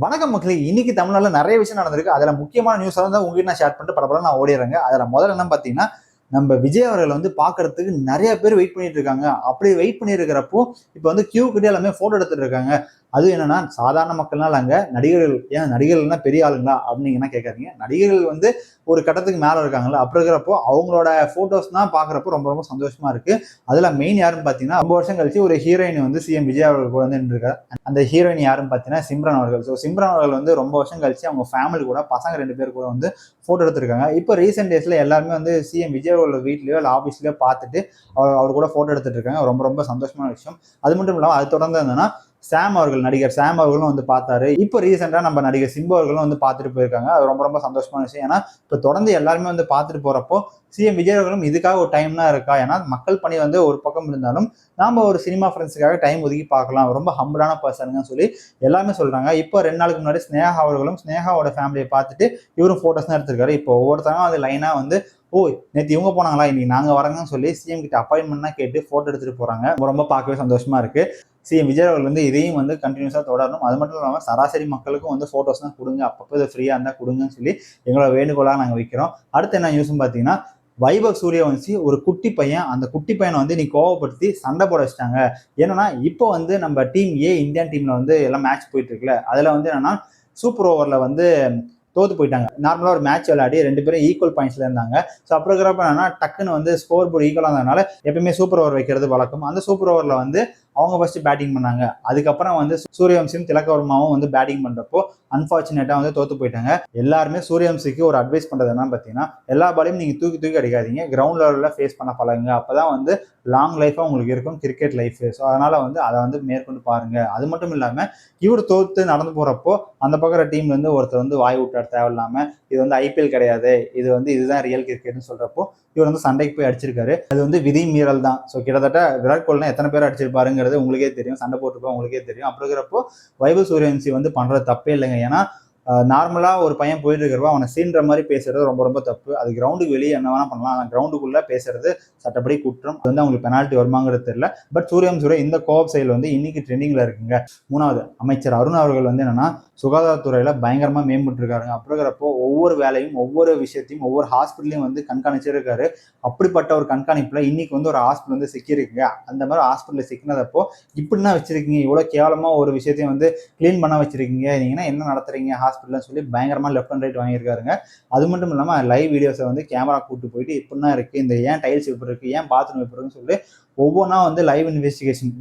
வணக்கம் மக்களே. இன்னைக்கு தமிழ்நாடுல நிறைய விஷயம் நடந்திருக்கு. அதுல முக்கியமான நியூஸ் வந்து உங்ககிட்ட நான் ஷேர் பண்ணிட்டு பரபரப்பா நான் ஓடிடுறேங்க. அதுல முதல்ல என்ன பாத்தீங்கன்னா, நம்ம விஜய் அவர்கள் வந்து பாக்குறதுக்கு நிறைய பேர் வெயிட் பண்ணிட்டு இருக்காங்க. அப்படி வெயிட் பண்ணி இருக்கிறப்போ இப்ப வந்து கியூ கிட்ட எல்லாமே போட்டோ எடுத்துட்டு இருக்காங்க. அது என்னன்னா சாதாரண மக்கள்னால அங்க நடிகர்கள், ஏன் நடிகர்கள்னா பெரிய ஆளுங்களா அப்படிங்கன்னா கேட்காதீங்க. நடிகர்கள் வந்து ஒரு கட்டத்துக்கு மேல இருக்காங்கல்ல, அப்படி இருக்கிறப்போ அவங்களோட போட்டோஸ் தான் பாக்குறப்போ ரொம்ப ரொம்ப சந்தோஷமா இருக்கு. அதுல மெயின் யாருன்னு பாத்தீங்கன்னா, ரொம்ப வருஷம் கழிச்சு ஒரு ஹீரோயின் வந்து சிஎம் விஜய் அவர்கள் கூட வந்து நின்றுருக்காரு. அந்த ஹீரோயின் யாருன்னு பாத்தீங்கன்னா சிம்ரன் அவர்கள். ஸோ சிம்ரன் அவர்கள் வந்து ரொம்ப வருஷம் கழிச்சு அவங்க ஃபேமிலி கூட பசங்க 2 பேர் கூட வந்து போட்டோ எடுத்திருக்காங்க. இப்போ ரீசெண்ட் டேஸ்ல எல்லாருமே வந்து சிஎம் விஜய் அவர்கள் வீட்லயோ இல்லை ஆஃபீஸ்லயோ பார்த்துட்டு அவர் கூட போட்டோ எடுத்துட்டு இருக்காங்க. ரொம்ப ரொம்ப சந்தோஷமான விஷயம். அது மட்டும் இல்லாமல் அது தொடர்ந்து என்னன்னா சாம் அவர்கள், நடிகர் சாம் அவர்களும் வந்து பார்த்தாரு. இப்போ ரீசெண்டா நம்ம நடிகர் சிம்பு அவர்களும் வந்து பார்த்துட்டு போயிருக்காங்க. அது ரொம்ப ரொம்ப சந்தோஷமான விஷயம். ஏன்னா இப்போ தொடர்ந்து எல்லாருமே வந்து பார்த்துட்டு போறப்போ சிஎம் விஜய் அவர்களும் இதுக்காக ஒரு டைம்னா இருக்கா? ஏன்னா மக்கள் பணி வந்து ஒரு பக்கம் இருந்தாலும் நாம ஒரு சினிமா ஃப்ரெண்ட்ஸுக்காக டைம் ஒதுக்கி பார்க்கலாம். ரொம்ப ஹம்பிளான பர்சனுங்கன்னு சொல்லி எல்லாருமே சொல்றாங்க. இப்போ 2 நாளுக்கு முன்னாடி ஸ்னேகா அவர்களும் ஸ்னேகாவோட ஃபேமிலியை பார்த்துட்டு இவரும் போட்டோஸ் தான் எடுத்திருக்காரு. இப்போ ஒவ்வொருத்தவங்க அது லைனா வந்து ஓ நேற்று இவங்க போனாங்களா, இன்னைக்கு நாங்க வரங்கன்னு சொல்லி சிஎம் கிட்ட அப்பாயின்மெண்ட்னா கேட்டு போட்டோ எடுத்துட்டு போறாங்க. ரொம்ப பார்க்கவே சந்தோஷமா இருக்கு. சிஎம் விஜய் அவர்கள் வந்து இதையும் வந்து கண்டினியூஸா தொடரணும். அது மட்டும் இல்லாமல் சராசரி மக்களுக்கும் வந்து போட்டோஸ் தான் கொடுங்க, அப்பப்போ இதை ஃப்ரீயா இருந்தா கொடுங்கன்னு சொல்லி எங்களோட வேண்டுகோளாக நாங்கள் வைக்கிறோம். அடுத்து என்ன நியூஸ்னு பார்த்தீங்கன்னா, வைபவ் சூரியவன்சி ஒரு குட்டி பையன், அந்த குட்டி பையனை வந்து நீ கோவப்படுத்தி சண்டை போட வச்சிட்டாங்க. என்னன்னா இப்போ வந்து நம்ம டீம் ஏ இந்தியன் டீம்ல வந்து எல்லாம் மேட்ச் போயிட்டு இருக்குல்ல, அதுல வந்து என்னன்னா சூப்பர் ஓவர்ல வந்து தோத்து போயிட்டாங்க. நார்மலா ஒரு மேட்ச் விளையாடி 2 பேரும் ஈக்குவல் பாயிண்ட்ஸ்ல இருந்தாங்க. ஸோ அப்படி இருக்கிறப்ப என்னன்னா டக்குன்னு வந்து ஸ்கோர் போர்டு ஈக்குவலா இருந்ததுனால எப்பயுமே சூப்பர் ஓவர் வைக்கிறது வழக்கம். அந்த சூப்பர் ஓவர்ல வந்து அவங்க ஃபர்ஸ்ட் பேட்டிங் பண்ணாங்க. அதுக்கப்புறம் வந்து சூரியவம்சியும் திலகவர்மாவும் வந்து பேட்டிங் பண்றப்போ அன்பார்ச்சுனேட்டா வந்து தோத்து போயிட்டாங்க. எல்லாருமே சூரியவம்சிக்கு ஒரு அட்வைஸ் பண்றது என்னன்னு பார்த்தீங்கன்னா, எல்லா பாலையும் நீங்க தூக்கி தூக்கி அடிக்காதீங்க, கிரவுண்ட் லெவலில் ஃபேஸ் பண்ண பழகுங்க. அப்பதான் வந்து லாங் லைஃபா உங்களுக்கு இருக்கும் கிரிக்கெட் லைஃப். ஸோ அதனால வந்து அதை வந்து மேற்கொண்டு பாருங்க. அது மட்டும் இல்லாம இவர் தோத்து நடந்து போறப்போ அந்த பக்கம் டீம்ல இருந்து ஒருத்தர் வந்து வாய் விட்டார் தேவையில்லாம, இது வந்து ஐபிஎல் கிடையாது, இது வந்து இதுதான் ரியல் கிரிக்கெட்னு சொல்றப்போ இவர் வந்து சண்டைக்கு போய் அடிச்சிருக்காரு. அது வந்து விதி மீறல் தான். ஸோ கிட்டத்தட்ட விராட் கோலினா எத்தனை பேர் அடிச்சிருப்பாருங்கிறது உங்களுக்கே தெரியும், சண்டை போட்டுருப்போம் உங்களுக்கே தெரியும். அப்படி இருக்கிறப்போ வைபவ் சூரியவன்சி வந்து பண்றது தப்பே இல்லைங்க. ஏன்னா நார்மலா ஒரு பையன் போயிட்டு இருக்கிறப்ப அவனை சீன்ற மாதிரி பேசுறது ரொம்ப ரொம்ப தப்பு. அது கிரவுண்டுக்கு வெளியே என்ன வேணா பண்ணலாம், ஆனால் கிரவுண்டுக்குள்ள பேசுறது சட்டப்படி குற்றம். அது வந்து அவங்களுக்கு பெனால்ட்டி வருமாங்கிறது தெரியல. பட் சூரியவன்சியோட இந்த கோப் செயல் வந்து இன்னைக்கு ட்ரெண்டிங்ல இருக்குங்க. 3வது அமைச்சர் அருண் அவர்கள் வந்து என்னன்னா சுகாதாரத்துறையில பயங்கரமா மேம்பட்டு இருக்காருங்க. அப்படி இருக்கிறப்போ ஒவ்வொரு வேலையும் ஒவ்வொரு விஷயத்தையும் ஒவ்வொரு ஹாஸ்பிட்டலையும் வந்து கண்காணிச்சிருக்காரு. அப்படிப்பட்ட ஒரு கண்காணிப்புல இன்னைக்கு வந்து ஒரு ஹாஸ்பிட்டல் வந்து சிக்கிருக்குங்க. அந்த மாதிரி ஹாஸ்பிட்டல் சிக்கினதப்போ இப்படின்னா வச்சிருக்கீங்க, இவ்வளவு கேவலமா ஒரு விஷயத்தையும் வந்து கிளீன் பண்ண வச்சிருக்கீங்க, நீங்கன்னா என்ன நடத்துறீங்க ஹாஸ்பிட்டல்னு சொல்லி பயங்கரமா லெஃப்ட் அண்ட் ரைட் வாங்கியிருக்காருங்க. அது மட்டும் இல்லாம லைவ் வீடியோஸை வந்து கேமரா கூட்டு போயிட்டு இப்படின்னா இருக்கு, இந்த ஏன் டைல்ஸ் இப்படி இருக்கு, ஏன் பாத்ரூம் இப்படி இருக்குன்னு சொல்லி ஒவ்வொன்றா வந்து லைவ் இன்வெஸ்டிகேஷன்.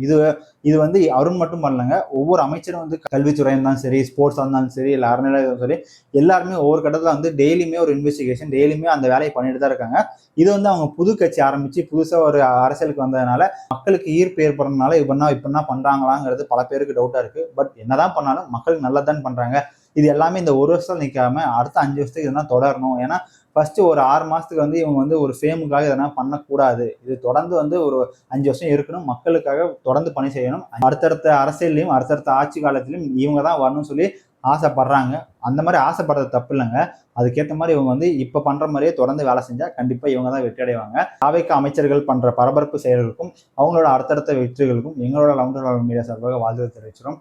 இது வந்து அருண் மட்டும் பண்ணலங்க, ஒவ்வொரு அமைச்சரும் வந்து கல்வித்துறை இருந்தாலும் சரி, ஸ்போர்ட்ஸா இருந்தாலும் சரி, இல்லை அறநிலையம் சரி, எல்லாருமே ஒவ்வொரு கட்டத்தில் வந்து டெய்லியுமே ஒரு இன்வெஸ்டிகேஷன், டெய்லியுமே அந்த வேலையை பண்ணிட்டு தான் இருக்காங்க. இது வந்து அவங்க புது கட்சி ஆரம்பிச்சு புதுசா ஒரு அரசியலுக்கு வந்ததுனால மக்களுக்கு ஈர்ப்பு ஏற்படுறதுனால இப்படின்னா பண்றாங்களாங்கிறது பல பேருக்கு டவுட்டா இருக்கு. பட் என்னதான் பண்ணாலும் மக்களுக்கு நல்லதான் பண்றாங்க. இது எல்லாமே இந்த ஒரு வருஷம் நிற்காம அடுத்த 5 வருஷத்துக்கு இதெல்லாம் தொடரணும். ஏன்னா ஃபர்ஸ்ட் ஒரு 6 மாசத்துக்கு வந்து இவங்க வந்து ஒரு ஃபேமுக்காக இதெல்லாம் பண்ணக்கூடாது. இது தொடர்ந்து வந்து ஒரு 5 வருஷம் இருக்கணும், மக்களுக்காக தொடர்ந்து பணி செய்யணும். அடுத்தடுத்த அரசியலையும் அடுத்தடுத்த ஆட்சி காலத்திலும் இவங்க தான் வரணும்னு சொல்லி ஆசைப்படுறாங்க. அந்த மாதிரி ஆசைப்படுறது தப்பு இல்லைங்க. அதுக்கேற்ற மாதிரி இவங்க வந்து இப்ப பண்ற மாதிரியே தொடர்ந்து வேலை செஞ்சா கண்டிப்பா இவங்க தான் வெற்றி அடைவாங்க. அவைக்கு அமைச்சர்கள் பண்ற பரபரப்பு செயல்களுக்கும் அவங்களோட அடுத்தடுத்த வெற்றிகளுக்கும் எங்களோட லவுண்டர் மீடியா சார்பாக வாழ்த்து தெரிவிச்சிடும்.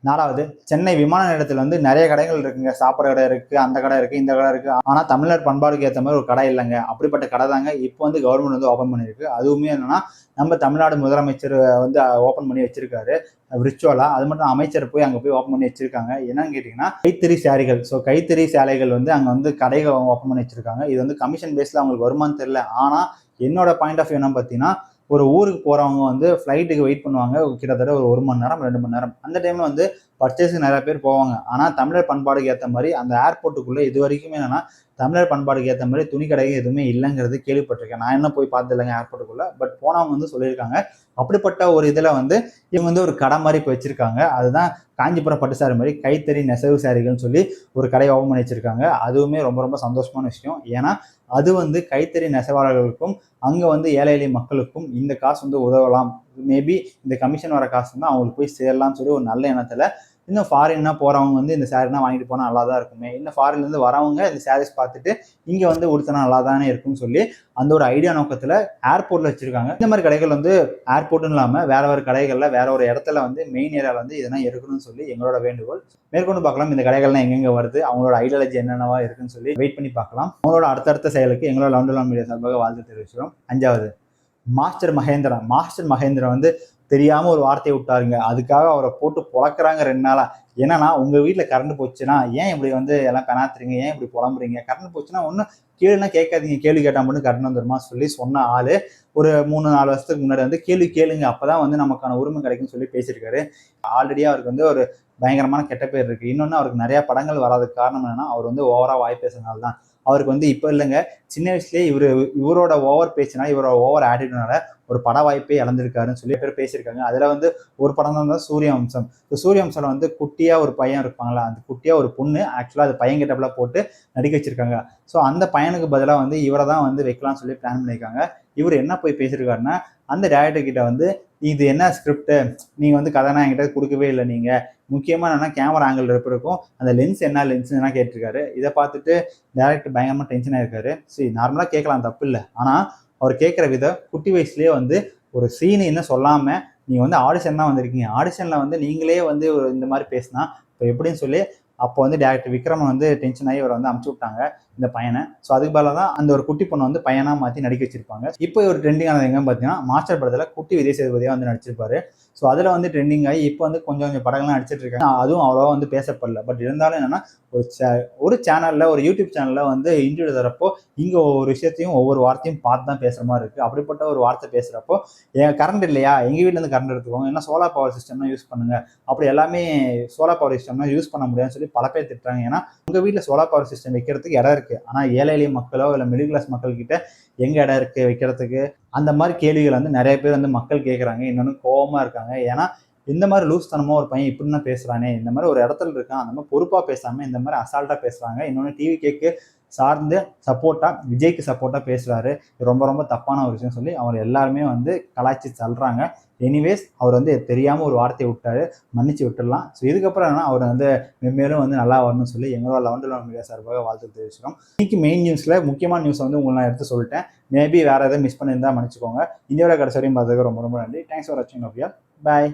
4வது, சென்னை விமான நிலையத்தில் வந்து நிறைய கடைகள் இருக்குங்க. சாப்பிட்ற கடை இருக்கு, அந்த கடை இருக்கு, இந்த கடை இருக்கு. ஆனா தமிழ்நாடு பண்பாடுக்கு ஏற்ற மாதிரி ஒரு கடை இல்லைங்க. அப்படிப்பட்ட கடை தாங்க இப்போ வந்து கவர்மெண்ட் வந்து ஓப்பன் பண்ணிருக்கு. அதுவுமே என்னன்னா நம்ம தமிழ்நாடு முதலமைச்சர் வந்து ஓப்பன் பண்ணி வச்சிருக்காரு விர்ச்சுவலா. அது மட்டும் அமைச்சர் போய் அங்கே போய் ஓப்பன் பண்ணி வச்சிருக்காங்க. என்னன்னு கேட்டீங்கன்னா கைத்தறி சேலைகள். ஸோ கைத்தறி சேலைகள் வந்து அங்கே வந்து கடைகள் ஓப்பன் பண்ணி வச்சிருக்காங்க. இது வந்து கமிஷன் பேஸ்ல அவங்களுக்கு வருமானு தெரியல. ஆனா என்னோட பாயிண்ட் ஆஃப் வியூ என்ன பார்த்தீங்கன்னா, ஒரு ஊருக்கு போறவங்க வந்து ஃப்ளைட்டுக்கு வெயிட் பண்ணுவாங்க கிட்டத்தட்ட ஒரு மணி நேரம் 2 மணி நேரம். அந்த டைம்ல வந்து பர்ச்சேஸுக்கு நிறைய பேர் போவாங்க. ஆனா தமிழர் பண்பாடுக்கு ஏற்ற மாதிரி அந்த ஏர்போர்ட்டுக்குள்ள இது வரைக்குமே என்னன்னா தமிழர் பண்பாடுக்கு ஏற்ற மாதிரி துணி கடைகள் எதுவுமே இல்லைங்கிறது கேள்விப்பட்டிருக்கேன். நான் என்ன போய் பார்த்து இல்லைங்க ஏர்போர்ட்டுக்குள்ள. பட் போனவங்க வந்து சொல்லியிருக்காங்க. அப்படிப்பட்ட ஒரு இதுல வந்து இவங்க வந்து ஒரு கடை மாதிரி இப்போ வச்சிருக்காங்க. அதுதான் காஞ்சிபுரம் பட்டு சாரி மாதிரி கைத்தறி நெசவு சாரிகள்னு சொல்லி ஒரு கடையை ஓப்பன் பண்ணி வச்சிருக்காங்க. அதுவுமே ரொம்ப ரொம்ப சந்தோஷமான விஷயம். ஏன்னா அது வந்து கைத்தறி நெசவாளர்களுக்கும் அங்க வந்து ஏழை எளிய மக்களுக்கும் இந்த காசு வந்து உதவலாம். மேபி இந்த கமிஷன் வர காசு வந்து அவங்களுக்கு போய் சேரலாம்னு சொல்லி ஒரு நல்ல எண்ணத்துல இன்னும் ஃபாரின்னா போகிறவங்க வந்து இந்த சாரீனா வாங்கிட்டு போனால் நல்லா தான் இருக்குமே, இன்னும் ஃபாரின்லேருந்து வரவங்க இந்த சாரீஸ் பார்த்துட்டு இங்கே வந்து உடுத்தினா நல்லா தானே இருக்குன்னு சொல்லி அந்த ஒரு ஐடியா நோக்கத்தில் ஏர்போர்ட்டில் வச்சுருக்காங்க. இந்த மாதிரி கடைகள் வந்து ஏர்போர்ட்டும் இல்லாமல் வேறு கடைகளில் வேற ஒரு இடத்துல வந்து மெயின் ஏரியாவில் வந்து இதெல்லாம் இருக்கணும்னு சொல்லி எங்களோட வேண்டுகோள். மேற்கொண்டு பார்க்கலாம் இந்த கடைகள்லாம் எங்கெங்கே வருது, அவங்களோட ஐடியாலஜி என்னென்னவா இருக்குன்னு சொல்லி வெயிட் பண்ணி பார்க்கலாம். அவங்களோட அடுத்தடுத்த செயலுக்கு எங்களோட லவுண்டர்லான் மீடியா சார்பாக வாழ்த்து தெரிவிக்கிறோம். 5வது, மாஸ்டர் மகேந்திரா வந்து தெரியாம ஒரு வார்த்தையை விட்டாருங்க. அதுக்காக அவரை போட்டு பொழக்கிறாங்க 2 நாளா. என்னன்னா, உங்க வீட்டுல கரண்ட் போச்சுன்னா ஏன் இப்படி வந்து எல்லாம் பெனாத்துறீங்க, ஏன் இப்படி புலம்புறீங்க, கரண்ட் போச்சுன்னா ஒன்னும் கேளுன்னா கேட்காதீங்க, கேள்வி கேட்டா மட்டும் கரண்ட் வந்துருமா சொல்லி சொன்ன ஆளு ஒரு 3-4 வருஷத்துக்கு முன்னாடி வந்து கேள்வி கேளுங்க, அப்பதான் வந்து நமக்கான உரிமை கிடைக்கும்னு சொல்லி பேசியிருக்காரு. ஆல்ரெடி அவருக்கு வந்து ஒரு பயங்கரமான கெட்ட பேர் இருக்கு. இன்னொன்னு, அவருக்கு நிறைய படங்கள் வராதுக்கு காரணம் என்னன்னா, அவர் வந்து ஓவரா வாய் பேசுறதுனால தான். அவருக்கு வந்து இப்ப இல்லைங்க, சின்ன வயசுலயே இவரோட ஓவர் பேச்சுனா, இவரோட ஓவர் ஆட்டிடியூட்னால ஒரு பட வாய்ப்பே இழந்திருக்காருன்னு சொல்லி பேர் பேசியிருக்காங்க. அதுல வந்து ஒரு படம் தான் சூரியவம்சம். சூரியவம்சம்ல வந்து குட்டியா ஒரு பையன் இருப்பாங்களா, அந்த குட்டியா ஒரு பொண்ணு ஆக்சுவலா அது பையன் கிட்டப்பெல்லாம் போட்டு நடிக்க வச்சிருக்காங்க. ஸோ அந்த பையனுக்கு பதிலாக வந்து இவரை தான் வந்து வைக்கலாம்னு சொல்லி பிளான் பண்ணியிருக்காங்க. இவர் என்ன போய் பேசியிருக்காருன்னா, அந்த டேரக்டர் கிட்ட வந்து இது என்ன ஸ்கிரிப்ட், நீங்க வந்து கதைனா என்கிட்ட கொடுக்கவே இல்லை, நீங்க முக்கியமா என்னன்னா கேமரா ஆங்கிள் இருக்கும், அந்த லென்ஸ் என்ன லென்ஸ்னா கேட்டிருக்காரு. இதை பார்த்துட்டு டேரக்டர் பயங்கரமா டென்ஷன் ஆயிருக்காரு. சரி, நார்மலா கேட்கலாம், தப்பு இல்லை. ஆனா அவர் கேட்குற விதம், குட்டி வயசுலேயே வந்து ஒரு சீன் என்ன சொல்லாம நீங்க வந்து ஆடிஷன் தான் வந்திருக்கீங்க, ஆடிஷன்ல வந்து நீங்களே வந்து இந்த மாதிரி பேசினா இப்போ எப்படின்னு சொல்லி அப்போ வந்து டேரக்டர் விக்ரமன் வந்து டென்ஷன் ஆகி இவரை வந்து அமுச்சு விட்டாங்க இந்த பையனை. ஸோ அதுக்கு பதிலாக தான் அந்த ஒரு குட்டி பொண்ணை வந்து பையனா மாற்றி நடிக்க வச்சிருப்பாங்க. இப்போ ஒரு ட்ரெண்டிங் ஆனது எங்கன்னு பார்த்தீங்கன்னா, மாஸ்டர் படத்தில் குட்டி விஜய் சேதுபதியாக வந்து நடிச்சிருப்பாரு. ஸோ அதில் வந்து ட்ரெண்டிங் ஆகி இப்போ வந்து கொஞ்சம் படங்கள்லாம் நடிச்சிட்டு இருக்காங்க. அதுவும் அவ்வளோவா வந்து பேசப்படல. பட் இருந்தாலும் என்னன்னா, ஒரு சேனல்ல, ஒரு யூடியூப் சேனல்ல வந்து இன்டர்வியூ தரப்போ இங்க ஒவ்வொரு விஷயத்தையும் ஒவ்வொரு வார்த்தையும் பார்த்து தான் பேசுற மாதிரி இருக்கு. அப்படிப்பட்ட ஒரு வார்த்தை பேசுறப்போ, கரண்ட் இல்லையா, எங்க வீட்டுல இருந்து கரண்ட் எடுத்துக்கோங்க, ஏன்னா சோலார் பவர் சிஸ்டம் தான் யூஸ் பண்ணுங்க, அப்படி எல்லாமே சோலார் பவர் சிஸ்டம் தான் யூஸ் பண்ண முடியாதுன்னு சொல்லி பல பேர் திட்டுறாங்க. ஏன்னா உங்க வீட்டுல சோலார் பவர் சிஸ்டம் வைக்கிறதுக்கு இடம் இருக்கு, ஆனா ஏழை எளிய மக்களோ இல்லை மிடில் கிளாஸ் மக்கள் கிட்ட எங்க இடம் இருக்கு வைக்கிறதுக்கு? அந்த மாதிரி கேள்விகள் வந்து நிறைய பேர் வந்து மக்கள் கேட்குறாங்க. இன்னொன்று கோவமா இருக்காங்க. ஏன்னா இந்த மாதிரி லூஸ் தனமா ஒரு பையன் இப்படின்னா பேசுறானே, இந்த மாதிரி ஒரு இடத்துல இருக்கான், அந்த மாதிரி பொறுப்பா பேசாம இந்த மாதிரி அசால்ட்டா பேசுறாங்க. இன்னொன்று டிவி கேக்கு சார்ந்து சப்போர்ட்டா விஜய்க்கு சப்போர்ட்டா பேசுறாரு, ரொம்ப ரொம்ப தப்பான ஒரு விஷயம் சொல்லி அவர் எல்லாருமே வந்து கலாய்ச்சி தள்ளுறாங்க. எனிவேஸ், அவர் வந்து தெரியாம ஒரு வார்த்தையை விட்டாரு, மன்னிச்சு விட்டுடலாம். ஸோ இதுக்கப்புறம் என்ன, அவர் வந்து மென்மேலும் வந்து நல்லா வரணும்னு சொல்லி எங்களோட லவுண்டர்லான் மீடியா சார்பாக வாழ்த்து தெரிவிச்சிடும். இன்னைக்கு மெயின் நியூஸ்ல முக்கியமான நியூஸ் வந்து உங்களுக்கு நான் எடுத்து சொல்லிட்டேன். மேபி வேற எதாவது மிஸ் பண்ணியிருந்தா மன்னிச்சுக்கோங்க. இந்தியாவோட கடைசி வரையும் பார்த்ததுக்கு ரொம்ப ரொம்ப நன்றி. தேங்க்ஸ் ஃபார் வாட்சிங். பாய்.